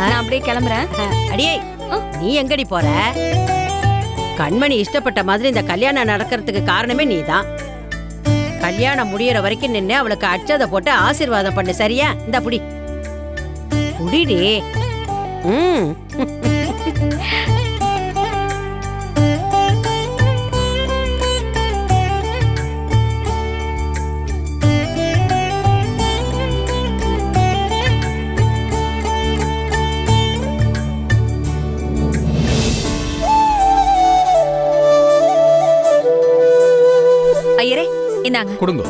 நான் அப்படியே கிளம்புறேன். அடியே நீ எங்கடி போற? கண்மணி இஷ்டப்பட்ட மாதிரி இந்த கல்யாணம் நடக்கிறதுக்கு காரணமே நீதான். கல்யாணம் முடியற வரைக்கும் நின்று அவளுக்கு அச்சதை போட்டு ஆசீர்வாதம் பண்ணு, சரியா? இந்த புடி புடிடி. ஐயரே இந்தாங்க. கொடுங்க.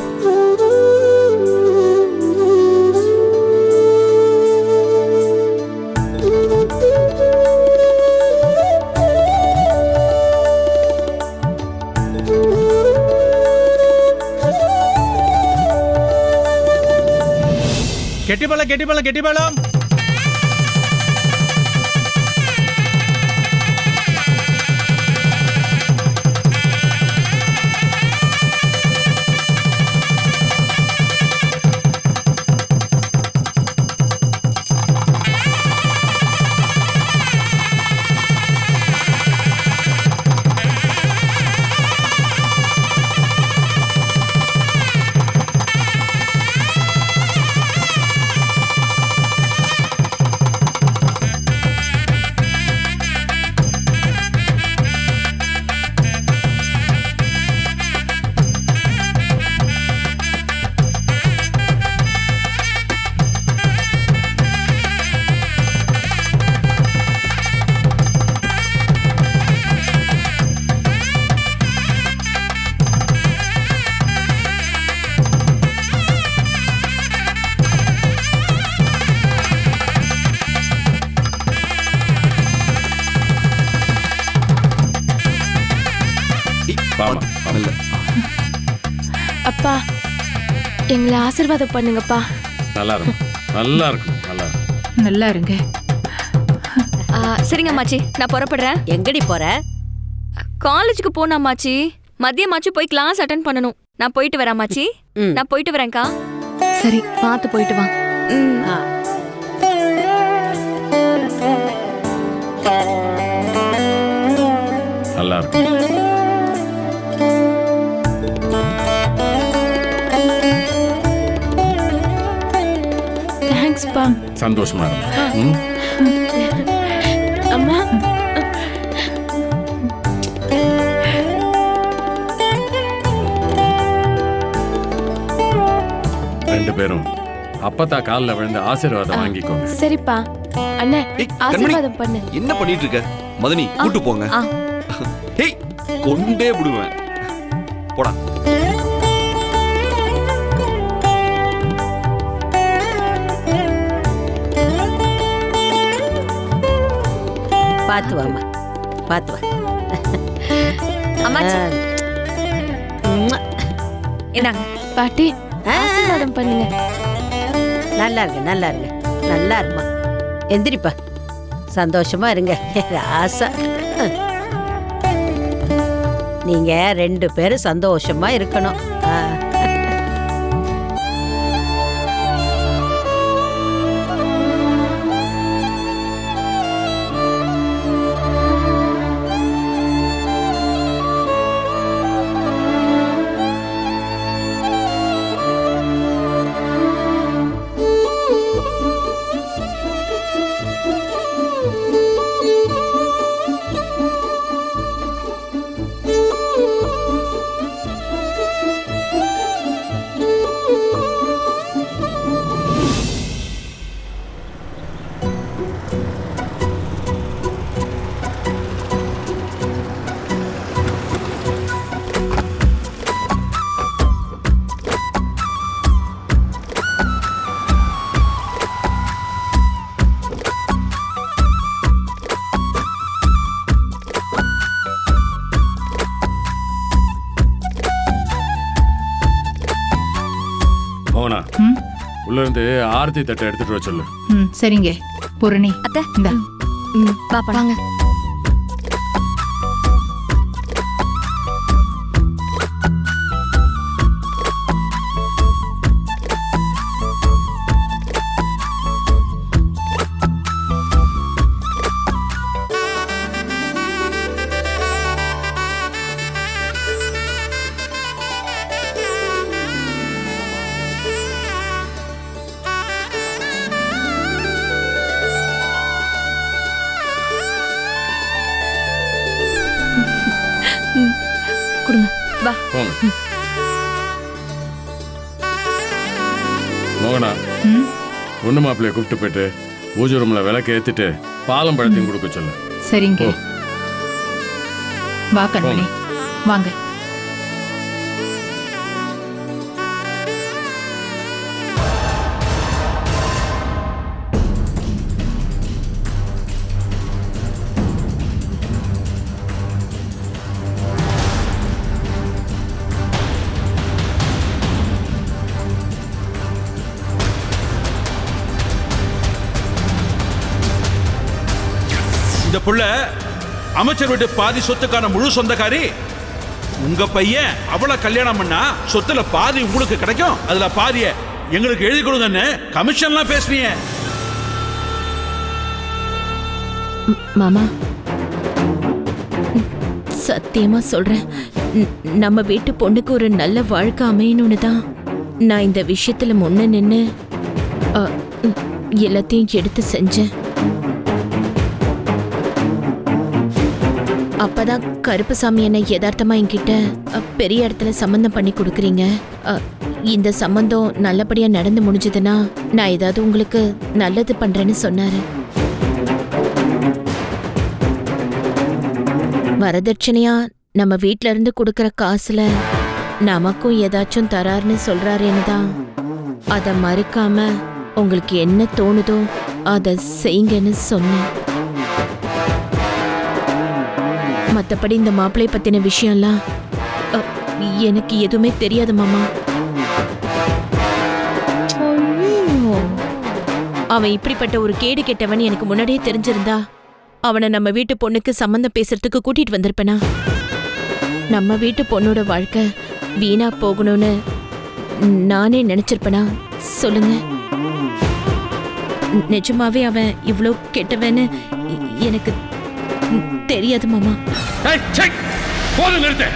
கெட்டிபலம் கெட்டிபலம் கெட்டிபலம். அப்பா எங்களை ஆசீர்வாதம் பண்ணுங்கப்பா. நல்லா இருக்கும், நல்லா இருக்கும், நல்லா இருக்கும். நல்லா இருங்க. சரிங்க அம்மாச்சி, நான் புறப்படுறேன். எங்கடி போற? காலேஜுக்கு போனா அம்மாச்சி. மதியமாச்சு போய் கிளாஸ் அட்டென்ட் பண்ணணும். நான் போயிட்டு வரேன் அம்மாச்சி. நான் போயிட்டு வரேன்க்கா. சரி, பார்த்து போயிட்டு வா. நல்லா இருக்கும். தேங்க்ஸ்ப்பா. சந்தோஷமா இருக்கும். அம்மா ரெண்டு பேரும் அப்பத்தா காலில் விழுந்து ஆசீர்வாதம் வாங்கிக்கோங்க. சரிப்பா. அண்ணே ஆசீர்வாதம் பண்ணு. என்ன பண்ணிட்டு இருக்க? மதனி கூட்டு போங்க. ஹேய் கொண்டே விடுவேன். போடா. பாத்து வாமா, பாத்து வா. அம்மாச்சி இந்தாங்க. பாட்டி ஆசீர்வாதம் பண்ணுங்க. நல்லா இருங்க, நல்லா இருங்க, நல்லா இருமா. எந்திரிப்பா, சந்தோஷமா இருங்க. ஆசை நீங்க ரெண்டு பேரும் சந்தோஷமா இருக்கணும். உள்ள இருந்து ஆர்த்தி தட்டை எடுத்துட்டு வர சொல்லு. சரிங்க. பூரணி அத்தை இந்தா. வாங்க. வா. போங்க. மோகனா, ம், பொண்ணு மாப்பிள்ளைய கூப்பிட்டு போயிட்டு பூஜை ரூம்ல விளக்கு ஏத்திட்டு பாலம் பழத்தையும் கொடுக்க சொல்லு. சரிங்க. ஓ. வா கண்மணி, வாங்க. இந்த புள்ள அமைச்சர் வீட்டு பாதி சொத்துக்கான முழு சொந்தக்காரி. உங்க பையன் அவளை கல்யாணம் பண்ணா சொத்துல பாதி உங்களுக்கு கிடைக்கும், அதுல பாதிய எங்களுக்கு எழுதி கொடுங்கன்னு கமிஷன்லாம் பேசுனீங்க. மாமா, சத்தியமா சொல்றேன், நம்ம வீட்டு பொண்ணுக்கு ஒரு நல்ல வாழ்க்கை அமையணும்னு தான் நான் இந்த விஷயத்துல முன்ன நின்னு எல்லாத்தையும் எடுத்து செஞ்சேன். அப்பதான் கருப்புசாமி என்ன யதார்த்தமா என்கிட்ட பெரிய இடத்துல சம்பந்தம் பண்ணி கொடுக்குறீங்க, இந்த சம்பந்தம் நல்லபடியா நடந்து முடிஞ்சதுன்னா நான் ஏதாவது உங்களுக்கு நல்லது பண்றேன்னு சொன்னாரு. வரதட்சணையா நம்ம வீட்ல இருந்து கொடுக்கற காசுல நமக்கும் ஏதாச்சும் தராருன்னு சொல்றாருன்னு தான் அதை மறுக்காம உங்களுக்கு என்ன தோணுதோ அதை செய்யுங்கன்னு சொன்னேன். மத்தபடி இந்த மாப்பிள்ளை பத்தின விஷயம்லாம் எனக்கு எதுவுமே தெரியாது மாமா. அவன் இப்படிப்பட்ட ஒரு கேடு கெட்டவன் எனக்கு முன்னாடியே தெரிஞ்சிருந்தா அவனை நம்ம வீட்டு பொண்ணுக்கு சம்மந்தம் பேசுறதுக்கு கூட்டிட்டு வந்திருப்பேனா? நம்ம வீட்டு பொண்ணோட வாழ்க்கை வீணா போகணும்னு நானே நினைச்சிருப்பேனா? சொல்லுங்க. நிஜமாவே அவன் இவ்ளோ கெட்டவன்னு எனக்கு தெரியாது மாமா. போதும், நிறுத்து.